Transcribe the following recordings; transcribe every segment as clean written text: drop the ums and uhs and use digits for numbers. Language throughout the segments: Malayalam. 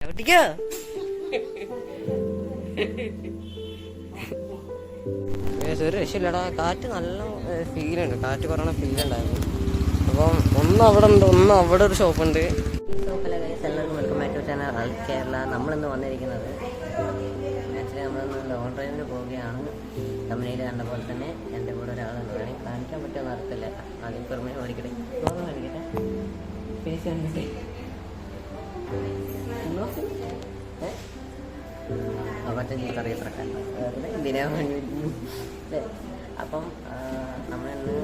ഒരു രക്ഷയില്ലടാ. കാറ്റ് നല്ല ഫീലുണ്ട്, കാറ്റ് പറയണ ഫീലുണ്ടായിരുന്നു. അപ്പം ഒന്ന് അവിടെ ഉണ്ട്, ഒന്ന് അവിടെ ഒരു ഷോപ്പുണ്ട്. എല്ലാവർക്കും വെൽക്കം ബാക്ക് ടു ചാനൽ ആൾ കേരള. നമ്മളിന്ന് വന്നിരിക്കുന്നത് ആക്ച്വലി നമ്മളിന്ന് ലോങ് ഡ്രൈവിന് പോവുകയാണ്. കമ്പനിയിൽ കണ്ട പോലെ തന്നെ എൻ്റെ കൂടെ ഒരാളുണ്ട്. വേണമെങ്കിൽ കാണിക്കാൻ പറ്റുമെന്ന് അറിയത്തില്ല. ആദ്യം പെർമിനെ മേടിക്കട്ടെ, ലോകം മേടിക്കട്ടെ, ഫേസ് കണ്ടിട്ട് അപ്പറ്റ ചീത്തറിയത്രക്കാൻ എന്തിനാ വേണ്ടി അല്ലേ. അപ്പം നമ്മളിന്ന്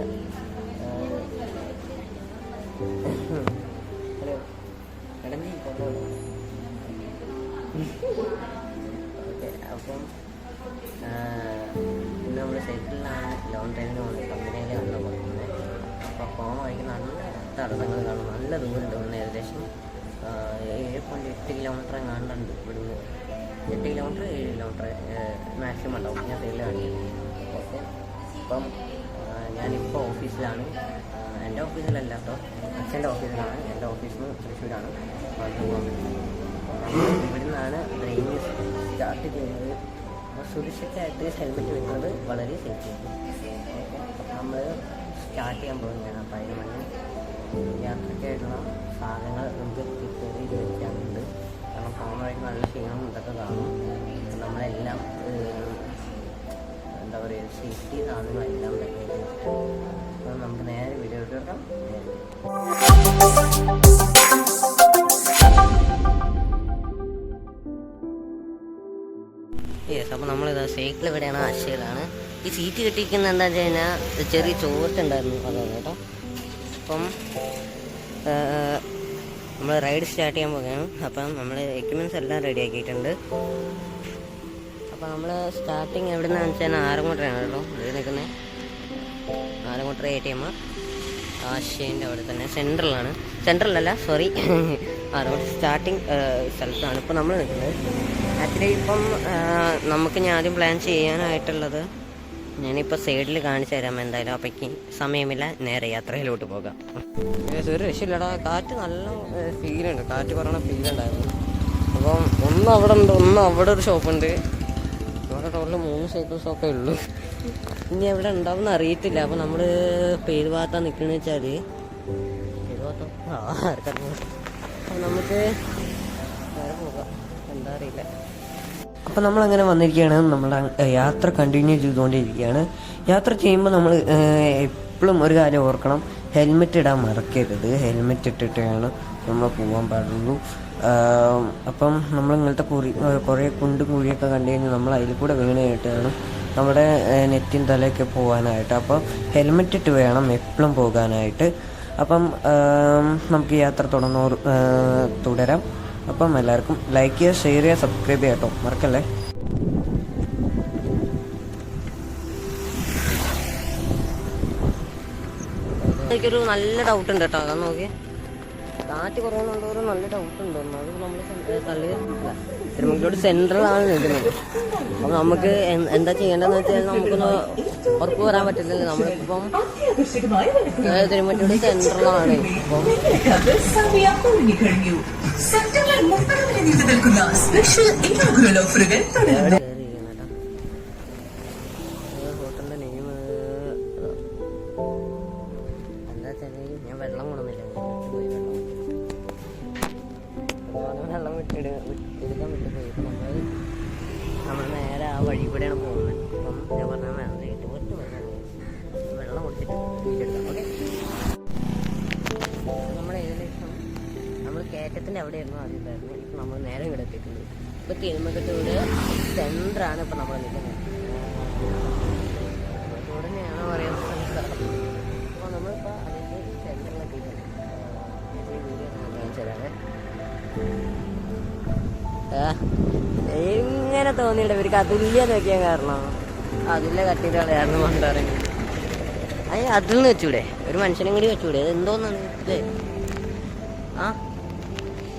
ഹലോ കിടന്നേ കൊണ്ടോ. ഓക്കെ, അപ്പം ഇന്ന് നമ്മൾ സൈക്കിളിലാണ് ലോങ് ഡ്രൈവിന് പോകുന്നത്. കമ്പനിയിലെ കണ്ട പോകുന്നത്. അപ്പോൾ പോകാൻ വഴിക്ക് നല്ല തടസ്സങ്ങൾ കാണും. നല്ല ദൂരമുണ്ട്. ഒന്ന് ഏകദേശം 7.8 കിലോമീറ്റർ എങ്ങാണ്ടുണ്ട് ഇവിടുന്ന്. 8 കിലോമീറ്റർ 7 കിലോമീറ്റർ മാക്സിമം ഉണ്ടാവും. ഞാൻ സൈഡിൽ കാണിക്കുന്നത്. ഓക്കെ, അപ്പം ഞാനിപ്പോൾ ഓഫീസിലാണ്. എൻ്റെ ഓഫീസിലല്ല കേട്ടോ, അച്ഛൻ്റെ ഓഫീസിലാണ്. എൻ്റെ ഓഫീസിൽ തൃശ്ശൂരാണ്. ഇവിടെ നിന്നാണ് ഡ്രൈവിംഗ് സ്റ്റാർട്ട് ചെയ്യുന്നത്. സുരക്ഷയ്ക്കായിട്ട് ഹെൽമെറ്റ് വെക്കുന്നത് വളരെ സേഫ് ആയിരിക്കും. ഓക്കെ, നമ്മൾ സ്റ്റാർട്ട് ചെയ്യാൻ പോകുന്നതാണ്. അപ്പോൾ അതിന് മുന്നേ യാത്രയ്ക്കായിട്ടുള്ള സാധനങ്ങൾ നമുക്ക് പ്രിപ്പയർ ചെയ്ത് വെക്കാനുണ്ട്. കാരണം പോകുന്ന വഴിക്ക് നല്ല ക്ഷീണം ഇതൊക്കെ കാണും. നമ്മളെല്ലാം എന്താ പറയുക, സേഫ്റ്റി സാധനങ്ങളെല്ലാം തന്നെ. അപ്പോൾ നമുക്ക് നേരെ വീഡിയോ എടുക്കാം. യെസ്, അപ്പോൾ നമ്മളിത് സൈക്കിൾ ഇവിടെയാണ്, ആശയിലാണ്. ഈ സീറ്റ് കെട്ടിയിരിക്കുന്നത് എന്താണെന്ന് വെച്ച് കഴിഞ്ഞാൽ ചെറിയ ചോർത്തുണ്ടായിരുന്നു, അതാണ് കേട്ടോ. അപ്പം നമ്മൾ റൈഡ് സ്റ്റാർട്ട് ചെയ്യാൻ പോകുകയാണ്. അപ്പം നമ്മൾ എക്യുപ്മെൻറ്റ്സ് എല്ലാം റെഡി ആക്കിയിട്ടുണ്ട്. അപ്പോൾ നമ്മൾ സ്റ്റാർട്ടിങ് എവിടെ നിന്നാണെന്ന് വെച്ചാൽ ആറങ്ങോട്ടയാണ് കേട്ടോ ഇത് നിൽക്കുന്നത്. ആറങ്ങോട്ടര ATM ആശയൻ്റെ അവിടെ തന്നെ സെൻട്രലല്ല സോറി, ആറങ്ങോട്ട് സ്റ്റാർട്ടിങ് സ്ഥലത്താണ് ഇപ്പോൾ നമ്മൾ നിൽക്കുന്നത്. ആക്ച്വലി ഇപ്പം നമുക്ക് ഞാൻ ആദ്യം പ്ലാൻ ചെയ്യാനായിട്ടുള്ളത് ഞാനിപ്പോൾ സൈഡിൽ കാണിച്ചു തരാം. എന്തായാലും അപ്പയ്ക്ക് സമയമില്ല, നേരെ യാത്രയിലോട്ട് പോകാം. ഒരു രക്ഷയില്ലടാ. കാറ്റ് നല്ല ഫീലുണ്ട്, കാറ്റ് പറയണ ഫീലുണ്ടായിരുന്നു. അപ്പം ഒന്ന് അവിടെ ഉണ്ട്, ഒന്ന് അവിടെ ഒരു ഷോപ്പുണ്ട്. ഇവിടെ ടോട്ടൽ 3 സൈക്കിൾ ഷോപ്പേ ഉള്ളൂ. ഇനി എവിടെ ഉണ്ടാവും അറിയത്തില്ല. അപ്പം നമ്മൾ പേര് ഭാഗത്താണ് നിൽക്കുന്നത് വെച്ചാൽ ആർക്കറിയാം. അപ്പം നമുക്ക് നേരെ പോകാം, എന്താ അറിയില്ല. അപ്പം നമ്മളങ്ങനെ വന്നിരിക്കുകയാണ്. നമ്മുടെ യാത്ര കണ്ടിന്യൂ ചെയ്തുകൊണ്ടിരിക്കുകയാണ്. യാത്ര ചെയ്യുമ്പോൾ നമ്മൾ എപ്പോഴും ഒരു കാര്യം ഓർക്കണം, ഹെൽമെറ്റ് ഇടാൻ മറക്കരുത്. ഹെൽമെറ്റ് ഇട്ടിട്ടാണ് നമ്മൾ പോകാൻ പാടുള്ളൂ. അപ്പം നമ്മൾ ഇങ്ങനത്തെ കുറേ കുഴിയൊക്കെ കണ്ടു കഴിഞ്ഞാൽ നമ്മൾ അതിൽ കൂടെ വീണായിട്ടാണ് നമ്മുടെ നെറ്റിൻ തലയൊക്കെ പോകാനായിട്ട്. അപ്പം ഹെൽമെറ്റ് ഇട്ട് വേണം എപ്പോഴും പോകാനായിട്ട്. അപ്പം നമുക്ക് യാത്ര തുടരാം. അപ്പം എല്ലാവർക്കും ലൈക്ക് ചെയ്യുക, ഷെയർ ചെയ്യുക, സബ്സ്ക്രൈബ് ചെയ്യുക കേട്ടോ, മറക്കല്ലേ. എനിക്കൊരു നല്ല ഡൗട്ട് ഉണ്ട് കേട്ടോ. അതാ നോക്കി, കാറ്റ് കുറവുന്നുണ്ടോ നല്ല ഡൗട്ട് ഉണ്ടോ. അത് നമ്മൾ തള്ളിയിട്ടില്ല. തിരുമംഗലൂർ സെൻട്രലാണ് നിൽക്കുന്നത്. അപ്പം നമുക്ക് എന്താ ചെയ്യേണ്ടതെന്ന് വെച്ചാൽ നമുക്കൊന്ന് ഉറപ്പ് വരാൻ പറ്റില്ലല്ലോ. നമ്മളിപ്പം തിരുമംഗലൂർ സെൻട്രലാണ്. ഇപ്പം ഹോട്ടലിന്റെ നെയിം എന്താ വെച്ചാൽ ഞാൻ വെള്ളം കൊണ്ടുവന്നില്ല. വെള്ളം എടുക്കാൻ വിട്ടുപോയി. നമ്മൾ നേരെ ആ വഴി കൂടെയാണ് പോകുന്നത്. അപ്പം ഞാൻ പറഞ്ഞാൽ വേണ്ടിയിട്ട് ഒറ്റ വെള്ളം കുടിച്ചിട്ട് വീടെടുക്കാം. ഓക്കെ, നമ്മൾ ഏകദേശം നമ്മൾ കയറ്റത്തിൻ്റെ അവിടെയായിരുന്നു ആദ്യം ഉണ്ടായിരുന്നത്. ഇപ്പം നമ്മൾ നേരെ ഇവിടെ എത്തിയിട്ടുണ്ട്. ഇപ്പോൾ തിരുമംഗലൂർ സെൻറ്ററാണ് ഇപ്പം നമ്മൾ നിൽക്കുന്നത്. ഉടനെയാണ് പറയുന്നത് സ്ഥലം. അപ്പോൾ നമ്മളിപ്പോൾ അതിൻ്റെ സെൻറ്ററിലെത്തിയിട്ടുണ്ട്. വീഡിയോ കാണിച്ചു തരാവേ. എങ്ങനെ തോന്നിയിട്ട് ഇവർക്ക് അതുല്യ നോക്കിയാൽ കാരണം അതുല്യ കട്ടിയിട്ട് കളയായിരുന്നു കൊണ്ടുവരങ്ങി. അതിൽ നിന്ന് വെച്ചൂടെ, ഒരു മനുഷ്യനും കൂടി വെച്ചൂടെ, എന്തോന്നാണ് ഇല്ലേ.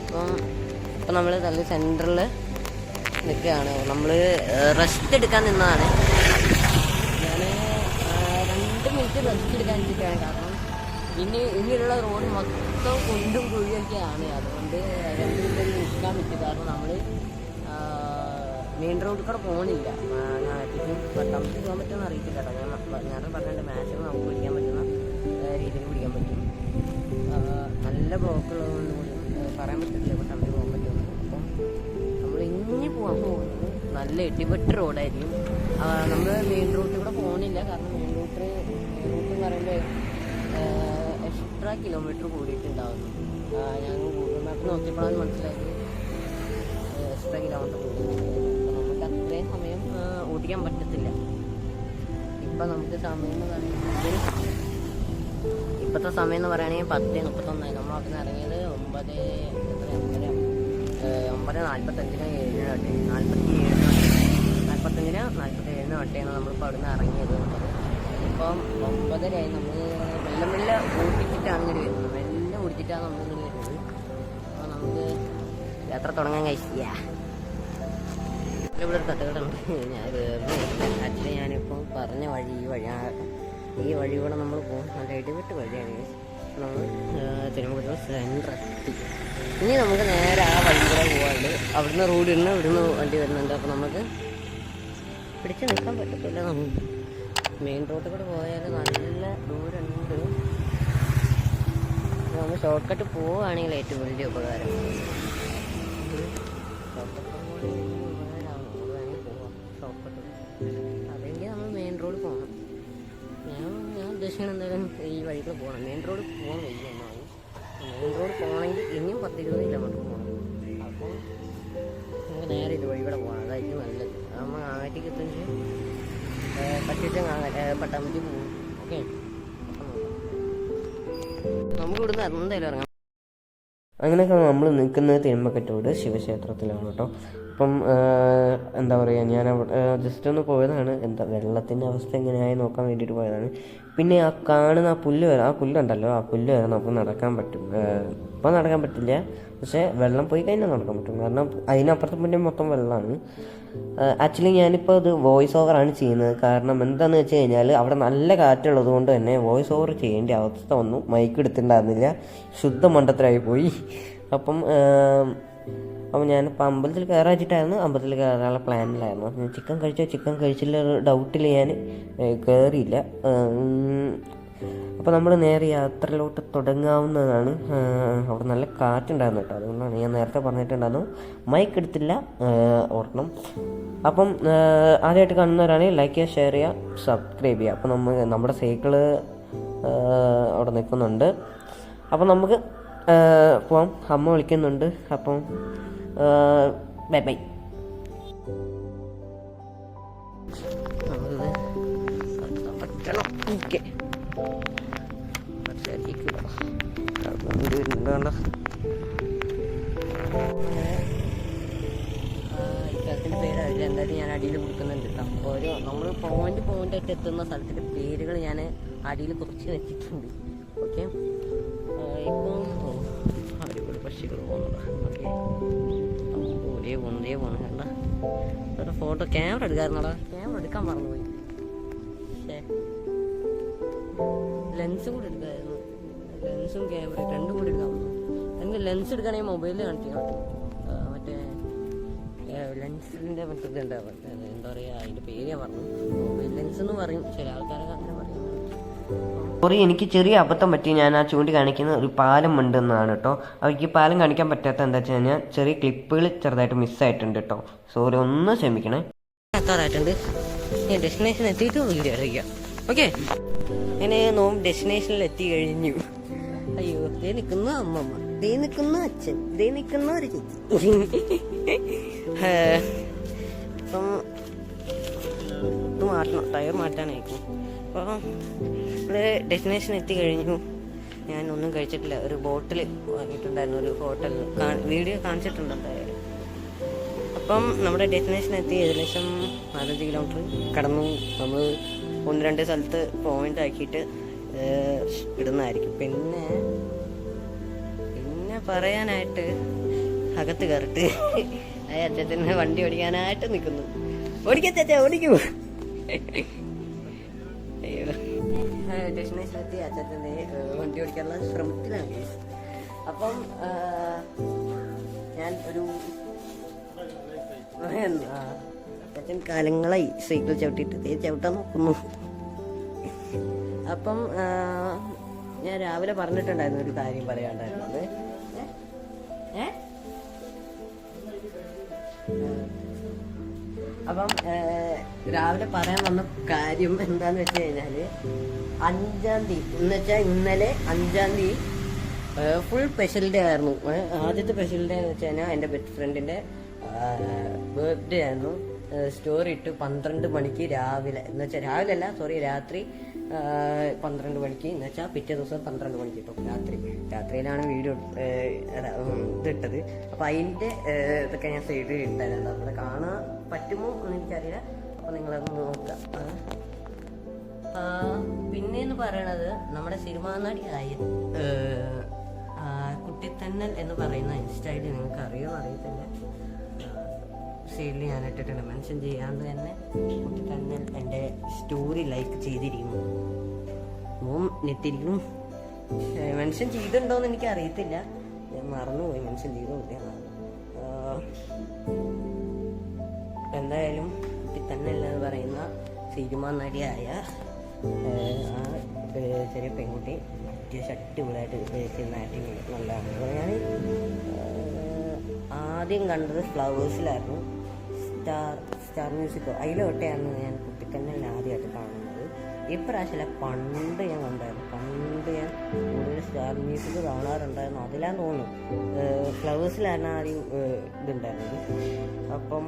ഇപ്പം നമ്മൾ നല്ല സെൻറ്ററിൽ നിൽക്കുകയാണ്. നമ്മൾ റെസ്റ്റ് എടുക്കാൻ നിന്നതാണ്. ഞാൻ 2 മിനിറ്റ് റെസ്റ്റ് എടുക്കാൻ വെച്ചിട്ടാണ്. കാരണം ഇനിയുള്ള റോഡ് മൊത്തം കുണ്ടും കുഴിയൊക്കെയാണ്. അതുകൊണ്ട് 2 മിനിറ്റ് നിൽക്കാൻ പറ്റും. കാരണം നമ്മൾ മെയിൻ റോഡിൽ കൂടെ പോകുന്നില്ല. ഞാൻ എത്തിക്കും പട്ടാമ്പി പോകാൻ പറ്റുമെന്ന് അറിയത്തില്ല കേട്ടോ. ഞാൻ പറഞ്ഞിട്ട് മാക്സിമം നമുക്ക് പിടിക്കാൻ പറ്റുന്ന രീതിയിൽ പിടിക്കാൻ പറ്റും. നല്ല ബ്ലോക്ക് ഉള്ളതുകൊണ്ട് പോലും പറയാൻ പറ്റില്ല പട്ടാമ്പി പോകാൻ പറ്റുമെന്ന്. അപ്പം നമ്മൾ ഇനി പോകാൻ പോകുന്നത് നല്ല ഇടിപെട്ട റോഡായിരിക്കും. നമ്മൾ മെയിൻ റൂട്ടിൽ കൂടെ പോകുന്നില്ല. കാരണം മെയിൻ റൂട്ട് എന്ന് പറയുമ്പോൾ എക്സ്ട്രാ കിലോമീറ്റർ കൂടിയിട്ടുണ്ടാകുന്നു. ഞാൻ ഗൂഗിൾ മാപ്പ് നോക്കിയപ്പോഴാണ് മനസ്സിലായത് എക്സ്ട്രാ കിലോമീറ്റർ കൂടിയിട്ടുണ്ട്. അപ്പോൾ നമുക്ക് അത്രയും സമയം ഓടിക്കാൻ പറ്റത്തില്ല. ഇപ്പം നമുക്ക് സമയം എന്ന് പറയുന്നത് ഇപ്പോഴത്തെ സമയം എന്ന് പറയുകയാണെങ്കിൽ 10:31. നമ്മൾ അവിടെ നിന്ന് ഇറങ്ങിയത് 9:45 47 വട്ടിയാണ് നമ്മളിപ്പോൾ അവിടെ നിന്ന് ഇറങ്ങിയത്. ഇപ്പം 9:30 നമ്മൾ മെല്ലെ ഓടിച്ചിട്ടാണ് ഇങ്ങനെ വരുന്നത്. മെല്ലെ ഓടിച്ചിട്ടാണ് നമ്മളിങ്ങനെ വരുന്നത്. അപ്പോൾ നമുക്ക് യാത്ര തുടങ്ങാൻ കഴിച്ചില്ല. ഇവിടെ ഒരു കഥകളുണ്ട്. ഞാൻ വേറെ ആക്ച്വലി ഞാനിപ്പോൾ പറഞ്ഞ വഴി ഈ വഴി കൂടെ നമ്മൾ പോകും. നല്ല ഇടിവിട്ട് വഴിയാണ്. നമ്മൾ തിരുമുഖത്ത് സെൻറ്റർ എത്തി. ഇനി നമുക്ക് നേരെ ആ വഴി കൂടെ പോകാണ്ട് അവിടുന്ന് റോഡ് ഇടുന്ന ഇവിടുന്ന് വണ്ടി വരുന്നുണ്ട്. അപ്പോൾ നമുക്ക് പിടിച്ച് നിൽക്കാൻ പറ്റത്തില്ല. നമുക്ക് മെയിൻ റോഡിൽ കൂടെ പോയാൽ നല്ല ദൂരമുണ്ട്. നമ്മൾ ഷോർട്ട് കട്ട് പോവുകയാണെങ്കിൽ ഏറ്റവും വലിയ ഉപകാരം. അല്ലെങ്കിൽ നമ്മൾ മെയിൻ റോഡ് പോകണം. ഞാൻ ഉദ്ദേശിക്കുന്നത് എന്തായാലും ഈ വഴികൾ പോകണം. മെയിൻ റോഡ് പോകാൻ വയ്യ എന്നാണ്. മെയിൻ റോഡ് പോകണമെങ്കിൽ ഇനിയും 10-20 കിലോമീറ്റർ പോകണം. അപ്പോൾ നമുക്ക് നേരെ ഇത് വഴി കൂടെ പോകണം. അതായിരിക്കും നല്ലത്. നമ്മൾ ആറ്റിക്ക് എത്തുന്നത് പറ്റിയിട്ട് പട്ടാമ്പി പോകും. ഓക്കെ, നമുക്ക് ഇവിടുന്ന് എന്തായാലും ഇറങ്ങാം. അങ്ങനെയൊക്കെ നമ്മൾ നിൽക്കുന്നത് തിരുമ്പക്കറ്റോട് ശിവക്ഷേത്രത്തിലാണ് കേട്ടോ. അപ്പം എന്താ പറയുക, ഞാൻ ജസ്റ്റ് ഒന്ന് പോയതാണ്. വെള്ളത്തിൻ്റെ അവസ്ഥ എങ്ങനെയായി നോക്കാൻ വേണ്ടിയിട്ട് പോയതാണ്. പിന്നെ ആ കാണുന്ന ആ പുല്ലുണ്ടല്ലോ, ആ പുല്ല് വരെ നമുക്ക് നടക്കാൻ പറ്റും. ഇപ്പോൾ നടക്കാൻ പറ്റില്ല, പക്ഷേ വെള്ളം പോയി കഴിഞ്ഞാൽ നടക്കാൻ പറ്റും. കാരണം അതിനപ്പുറത്ത് പിന്നെ മൊത്തം വെള്ളമാണ്. ആക്ച്വലി ഞാനിപ്പോൾ ഇത് വോയിസ് ഓവറാണ് ചെയ്യുന്നത്. കാരണം എന്താണെന്ന് വെച്ച് കഴിഞ്ഞാൽ അവിടെ നല്ല കാറ്റുള്ളത് കൊണ്ട് തന്നെ വോയിസ് ഓവർ ചെയ്യേണ്ട അവസ്ഥ ഒന്നും മൈക്ക് എടുത്തിട്ടുണ്ടായിരുന്നില്ല. ശുദ്ധ മണ്ടത്തരായി പോയി. അപ്പം ഞാനിപ്പോൾ അമ്പലത്തിൽ കയറാച്ചിട്ടായിരുന്നു. അമ്പലത്തിൽ കയറാനുള്ള പ്ലാനിലായിരുന്നു. ഞാൻ ചിക്കൻ കഴിച്ചില്ല ഡൗട്ടിൽ ഞാൻ കയറിയില്ല. അപ്പോൾ നമ്മൾ നേരെ യാത്രയിലോട്ട് തുടങ്ങാവുന്നതാണ്. അവിടെ നല്ല കാറ്റുണ്ടായിരുന്നു കേട്ടോ. അതുകൊണ്ടാണ് ഞാൻ നേരത്തെ പറഞ്ഞിട്ടുണ്ടായിരുന്നു മൈക്ക് എടുത്തില്ല, ഓർക്കണം. അപ്പം ആദ്യമായിട്ട് കാണുന്നവരാണെങ്കിൽ ലൈക്ക് ചെയ്യുക, ഷെയർ ചെയ്യുക, സബ്സ്ക്രൈബ് ചെയ്യുക. അപ്പോൾ നമ്മുടെ സൈക്കിള് അവിടെ നിൽക്കുന്നുണ്ട്. അപ്പം നമുക്ക് പോവാം. അമ്മ വിളിക്കുന്നുണ്ട്. അപ്പം ബൈ ബൈ. ഓക്കെ, സ്ഥലത്തിൻ്റെ പേരറിയില്ല. എന്തായാലും ഞാൻ അടിയിൽ കൊടുക്കുന്നുണ്ട് കേട്ടോ. ഓരോ നമ്മൾ പോയിൻ്റായിട്ട് എത്തുന്ന സ്ഥലത്തിൻ്റെ പേരുകൾ ഞാൻ അടിയിൽ കുറിച്ച് വെച്ചിട്ടുണ്ട്. ഓക്കെ, ഇപ്പം അടിപൊളി പക്ഷികൾ പോകുന്നുണ്ട്. ഓക്കെ, ഒരേ പോകണം കണ്ട. ഒരു ഫോട്ടോ ക്യാമറ എടുക്കാറുണ്ടോടാ? ക്യാമറ എടുക്കാൻ മറന്നുപോയി. ലെൻസും കൂടി എടുക്കാമായിരുന്നു. ലെൻസും ക്യാമറ രണ്ടും കൂടി എടുക്കാൻ പറ്റും. എനിക്ക് ലെൻസ് എടുക്കുകയാണെങ്കിൽ മൊബൈലിൽ കാണിക്കാൻ പറ്റും. മറ്റേ ലെൻസിൻ്റെ മറ്റേ ഉണ്ടാവും, എന്താ പറയുക, അതിൻ്റെ പേര് ഞാൻ പറഞ്ഞു. മൊബൈൽ ലെൻസ് എന്ന് പറയും ചില ആൾക്കാരൊക്കെ അങ്ങനെ പറയും. സോറി, എനിക്ക് ചെറിയ അബദ്ധം പറ്റി. ഞാൻ ആ ചൂണ്ടി കാണിക്കുന്ന ഒരു പാലം ഉണ്ടെന്നാണ് കേട്ടോ. അവർക്ക് പാലം കാണിക്കാൻ പറ്റാത്ത എന്താ വെച്ച് കഴിഞ്ഞാൽ ചെറിയ ക്ലിപ്പുകൾ ചെറുതായിട്ട് മിസ്സായിട്ടുണ്ട് കേട്ടോ. സോറി, ഒന്ന് ക്ഷമിക്കണേ. എത്താറായിട്ടുണ്ട്. ഞാൻ ഡെസ്റ്റിനേഷൻ എത്തിയിട്ട് വീഡിയോ അറിയിക്കാം. ഓക്കെ, അങ്ങനെ ഡെസ്റ്റിനേഷനിൽ എത്തി കഴിഞ്ഞു. അയ്യോ, ദേ നിൽക്കുന്ന അമ്മമ്മ, ദേ നിൽക്കുന്ന അച്ഛൻ, ദേ നിൽക്കുന്ന ഒരു ചേച്ചി. അപ്പം ഇത് മാറ്റണം, ടയർ മാറ്റാനായിരിക്കും. അപ്പോൾ നമ്മൾ ഡെസ്റ്റിനേഷൻ എത്തി കഴിഞ്ഞു. ഞാൻ ഒന്നും കഴിച്ചിട്ടില്ല. ഒരു ബോട്ടിൽ വാങ്ങിയിട്ടുണ്ടായിരുന്നു ഒരു ഹോട്ടലിൽ. വീഡിയോ കാണിച്ചിട്ടുണ്ട് എന്തായാലും. അപ്പം നമ്മുടെ ഡെസ്റ്റിനേഷൻ എത്തി. ഏകദേശം 15 കിലോമീറ്റർ കടന്നു. നമ്മൾ 1-2 സ്ഥലത്ത് പോയിന്റ് ആക്കിയിട്ട് ഇടുന്നതായിരിക്കും. പിന്നെ പറയാനായിട്ട് അകത്ത് കയറിട്ട് അച്ഛത്തിന് വണ്ടി ഓടിക്കാനായിട്ട് നിൽക്കുന്നു. ഓടിക്കച്ചാ, ഓടിക്കൂ. അയ്യോ, ഡെസ്റ്റിനേഷനിലെത്തി അച്ഛൻ്റെ വണ്ടി ഓടിക്കാനുള്ള ശ്രമത്തിലാണ് ഗൈസ്. അപ്പം ഞാൻ ഒരു അച്ഛൻ കാലങ്ങളായി സൈക്കിൾ ചവിട്ടിയിട്ട് ചവിട്ടാൻ നോക്കുന്നു. അപ്പം ഞാൻ രാവിലെ പറഞ്ഞിട്ടുണ്ടായിരുന്നു ഒരു കാര്യം പറയാണ്ടായിരുന്നത്. അപ്പം രാവിലെ പറയാൻ വന്ന കാര്യം എന്താന്ന് വെച്ച് കഴിഞ്ഞാല് 5-ാം തീയതി എന്ന് വെച്ചാൽ ഇന്നലെ 5-ാം തീയതി ഫുൾ സ്പെഷ്യൽ ഡേ ആയിരുന്നു. ആദ്യത്തെ സ്പെഷ്യൽ ഡേ എന്ന് വെച്ച് കഴിഞ്ഞാൽ എൻ്റെ ബെസ്റ്റ് ഫ്രണ്ടിന്റെ ബർത്ത്ഡേ ആയിരുന്നു. സ്റ്റോറി ഇട്ട് 12 മണിക്ക് രാവിലെ എന്ന് വെച്ചാൽ രാവിലെ അല്ല രാത്രി 12 മണിക്ക് എന്ന് വെച്ചാൽ പിറ്റേ ദിവസം 12 മണിക്ക് കേട്ടോ. രാത്രിയിലാണ് വീഡിയോ ഇതിട്ടത്. അപ്പൊ അതിന്റെ ഇതൊക്കെ ഞാൻ സൈഡിൽ ഇട്ടായിരുന്നു. അവിടെ കാണാൻ പറ്റുമോ എന്ന് എനിക്കറിയില്ല. അപ്പൊ നിങ്ങളത് നോക്കാം. പിന്നെന്ന് പറയണത് നമ്മുടെ സിനിമാ നടിയായ കുട്ടിത്തന്നൽ എന്ന് പറയുന്ന ഇൻസ്റ്റയിൽ നിങ്ങൾക്ക് അറിയുമോ അറിയത്തില്ല. സൈഡിൽ ഞാൻ ഇട്ടിട്ടുണ്ട്. മെൻഷൻ ചെയ്യാണ്ട് തന്നെ കുട്ടിത്തന്നൽ എൻ്റെ സ്റ്റോറി ലൈക്ക് ചെയ്തിരിക്കുന്നു. നെറ്റിരിക്കുന്നു. മെൻഷൻ ചെയ്തിട്ടുണ്ടോയെന്ന് എനിക്ക് അറിയത്തില്ല. ഞാൻ മറന്നുപോയി മെൻഷൻ ചെയ്തോ ഇല്ല. എന്തായാലും കുട്ടിത്തന്നൽ എന്ന് പറയുന്ന സിനിമാ നടിയായ ആ ചെറിയ പെൺകുട്ടി അത്യാവശ്യം അടിപൊളിയായിട്ട് ചെയ്യുന്ന ആക്ടിങ് നല്ലതാണ്. ഞാൻ ആദ്യം കണ്ടത് ഫ്ലവേഴ്സിലായിരുന്നു. സ്റ്റാർ മ്യൂസിക്കോ അതിലോട്ടെയാണ് ഞാൻ കുട്ടിത്തന്നൽ ആദ്യമായിട്ട് കാണുന്നത്. ഇപ്രാവശ്യമല്ല, പണ്ട് ഞാൻ കണ്ടായിരുന്നു. പണ്ട് ഞാൻ കൂടുതൽ സ്റ്റാർ മ്യൂസിക് കാണാറുണ്ടായിരുന്നു. അതിലാന്ന് തോന്നുന്നു. ഫ്ലവേഴ്സിലാണ് ആദ്യം ഇതുണ്ടായിരുന്നത്. അപ്പം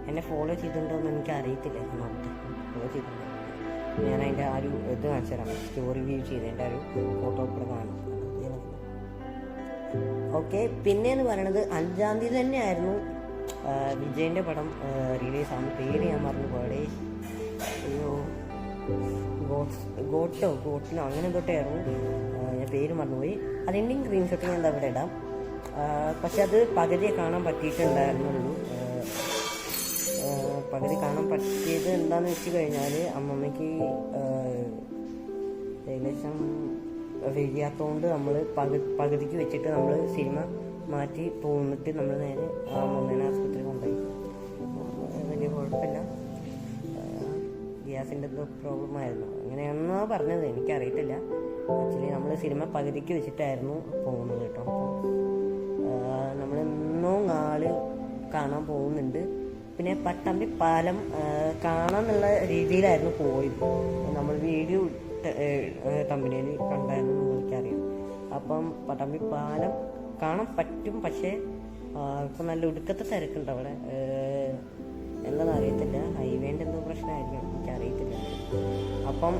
എന്നെ ഫോളോ ചെയ്തിട്ടുണ്ടോ എന്ന് എനിക്ക് അറിയത്തില്ല. ഫോളോ ചെയ്തിട്ടുണ്ടോ ഞാൻ അതിൻ്റെ ആ ഒരു ഇത് കാണിച്ചു തരാം. സ്റ്റോറി വ്യൂ ചെയ്ത് എൻ്റെ ആ ഒരു ഫോട്ടോ കൂടെ കാണും. ഓക്കെ. പിന്നെയെന്ന് പറയണത് 5-ാം തീയതി തന്നെയായിരുന്നു വിജയൻ്റെ പടം റിലീസ് ആവുന്ന. പേര് ഞാൻ മറന്നു പോയടേ. അയ്യോ, ഗോട്ടിനോ അങ്ങനെ തൊട്ടായിരുന്നു. ഞാൻ പേര് മറന്നുപോയി. അതിൻ്റെ സ്ക്രീൻഷോട്ട് ഞാൻ അവിടെ ഇടാം. പക്ഷെ അത് പകുതിയെ കാണാൻ പറ്റിയിട്ടുണ്ടായിരുന്നുള്ളൂ. പകുതി കാണാൻ പറ്റിയത് എന്താണെന്ന് വെച്ച് കഴിഞ്ഞാൽ അമ്മമ്മയ്ക്ക് ഏകദേശം വയ്യാത്തതുകൊണ്ട് നമ്മൾ പകുതിക്ക് വെച്ചിട്ട് നമ്മൾ സിനിമ മാറ്റി പോന്നിട്ട് നമ്മൾ നേരെ അമ്മമ്മേനെ ആശുപത്രി കൊണ്ടുപോയി. വലിയ കുഴപ്പമില്ല. ഗ്യാസിൻ്റെ എന്തോ പ്രോബ്ലം ആയിരുന്നു. അങ്ങനെയാണെന്നാ പറഞ്ഞത്, എനിക്കറിയത്തില്ല. ആക്ച്വലി നമ്മൾ സിനിമ പകുതിക്ക് വെച്ചിട്ടായിരുന്നു പോകുന്നത് കേട്ടോ. നമ്മൾ ഇന്നോ നാള് കാണാൻ പോകുന്നുണ്ട്. പിന്നെ പട്ടാമ്പി പാലം കാണാന്നുള്ള രീതിയിലായിരുന്നു പോയത്. നമ്മൾ വീഡിയോ തമ്മിൽ കണ്ടായിരുന്നു എനിക്കറിയാം. അപ്പം പട്ടാമ്പി പാലം കാണാൻ പറ്റും. പക്ഷേ ഇപ്പം നല്ല ഒടുക്കത്തെ തിരക്കുണ്ട് അവിടെ. എന്താണെന്ന് അറിയത്തില്ല. ഹൈവേൻ്റെ എന്തോ പ്രശ്നമായിരിക്കും, എനിക്കറിയത്തില്ല. അപ്പം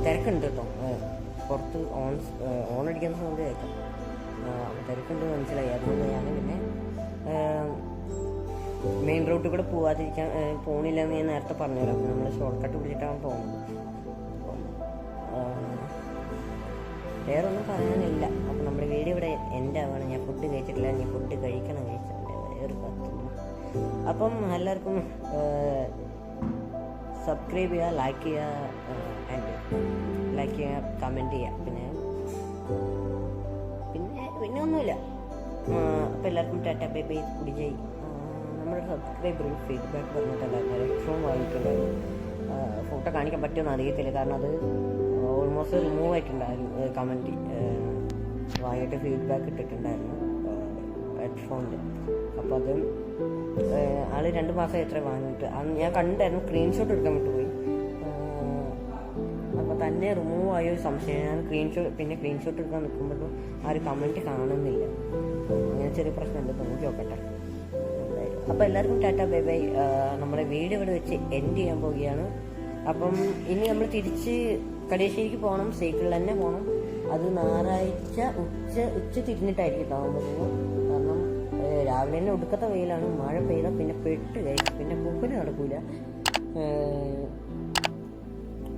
തിരക്കുണ്ട് കേട്ടോ. പുറത്ത് ഓൺ അടിക്കുന്ന സൗണ്ട് കേൾക്കാം. തിരക്കുണ്ട് മനസ്സിലായി. അതുകൊണ്ട് ഞാൻ പിന്നെ മെയിൻ റൂട്ടിൽ കൂടെ പോണില്ല എന്ന് ഞാൻ നേരത്തെ പറഞ്ഞുതരാം. അപ്പം നമ്മൾ ഷോർട്ട് കട്ട് പിടിച്ചിട്ടാണ് പോകുന്നത്. അപ്പം വേറെ ഒന്നും പറയാനില്ല. അപ്പം നമ്മുടെ വീഡിയോ ഇവിടെ എൻ്റെ ആവാണ്. ഞാൻ ഫുഡ് കഴിച്ചിട്ടില്ല. ഞാൻ ഫുഡ് കഴിക്കണം. വേറെ കത്തുന്നു. അപ്പം എല്ലാവർക്കും സബ്സ്ക്രൈബ് ചെയ്യുക, ലൈക്ക് ചെയ്യുക, കമൻറ്റ് ചെയ്യുക. പിന്നെ ഒന്നുമില്ല. അപ്പം എല്ലാവർക്കും ടാറ്റ ബൈ ബൈ. കുടിച്ചായി നമ്മുടെ സബ്സ്ക്രൈബർ ഫീഡ്ബാക്ക് പറഞ്ഞിട്ടുണ്ടായിരുന്നു. ഹെഡ്ഫോൺ വാങ്ങിയിട്ടുണ്ടായിരുന്നു. ഫോട്ടോ കാണിക്കാൻ പറ്റുമെന്ന് അറിയത്തില്ല. കാരണം അത് ഓൾമോസ്റ്റ് റിമൂവ് ആയിട്ടുണ്ടായിരുന്നു. കമൻറ്റ് വാങ്ങിയിട്ട് ഫീഡ്ബാക്ക് ഇട്ടിട്ടുണ്ടായിരുന്നു ഹെഡ്ഫോണിൻ്റെ. അപ്പോൾ അത് ആൾ 2 മാസം എത്ര വാങ്ങിയിട്ട് ഞാൻ കണ്ടായിരുന്നു. സ്ക്രീൻഷോട്ട് എടുക്കാൻ വിട്ടുപോയി. അപ്പോൾ തന്നെ റിമൂവ് ആയ ഒരു സംശയം. ഞാൻ സ്ക്രീൻഷോട്ട് എടുക്കാൻ നിൽക്കുമ്പോഴും ആ ഒരു കമൻറ്റ് കാണുന്നില്ല. അങ്ങനെ ചെറിയ പ്രശ്നമുണ്ട്. നോക്കി നോക്കട്ടെ. അപ്പോൾ എല്ലാവർക്കും ടാറ്റ ബൈ ബൈ. നമ്മുടെ വീഡിയോ ഇവിടെ വെച്ച് എൻഡ് ചെയ്യാൻ പോവുകയാണ്. അപ്പം ഇനി നമ്മൾ തിരിച്ച് കടേശ്ശേരിക്ക് പോകണം. സൈക്കിളിൽ തന്നെ പോകണം. അത് ഞായറാഴ്ച ഉച്ച തിരിഞ്ഞിട്ടായിരിക്കും താമസം. കാരണം രാവിലെ തന്നെ ഒടുക്കത്തെ വെയിലാണ്. മഴ പെയ്താൽ പിന്നെ പെട്ട് കഴിക്കും. പിന്നെ പൂപ്പല് നടക്കൂല.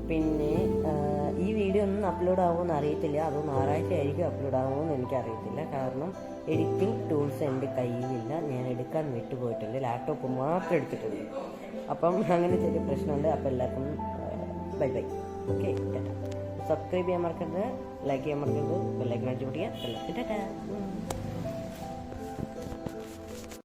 പിന്നെ ഈ വീഡിയോ ഒന്നും അപ്ലോഡ് ആകുമെന്ന് അറിയത്തില്ല. അതോ ഞായറാഴ്ച ആയിരിക്കും അപ്ലോഡ് ആകുമെന്ന് എനിക്കറിയത്തില്ല. കാരണം എഡിറ്റിംഗ് ടൂൾസ് എൻ്റെ കയ്യിലില്ല. ഞാൻ എടുക്കാൻ വിട്ടുപോയിട്ടുണ്ട്. ലാപ്ടോപ്പ് മാത്രം എടുത്തിട്ടുണ്ട്. അപ്പം അങ്ങനെ ചെറിയ പ്രശ്നമുണ്ട്. അപ്പം എല്ലാവർക്കും ബൈ ബൈ. ഓക്കെ, സബ്സ്ക്രൈബ് ചെയ്യാൻ മറക്കരുത്, ലൈക്ക് ചെയ്യാൻ മറക്കരുത്, ബെല്ലൈക്കൺ അടിച്ച് പൊട്ടിക്കുക. ടാറ്റാ.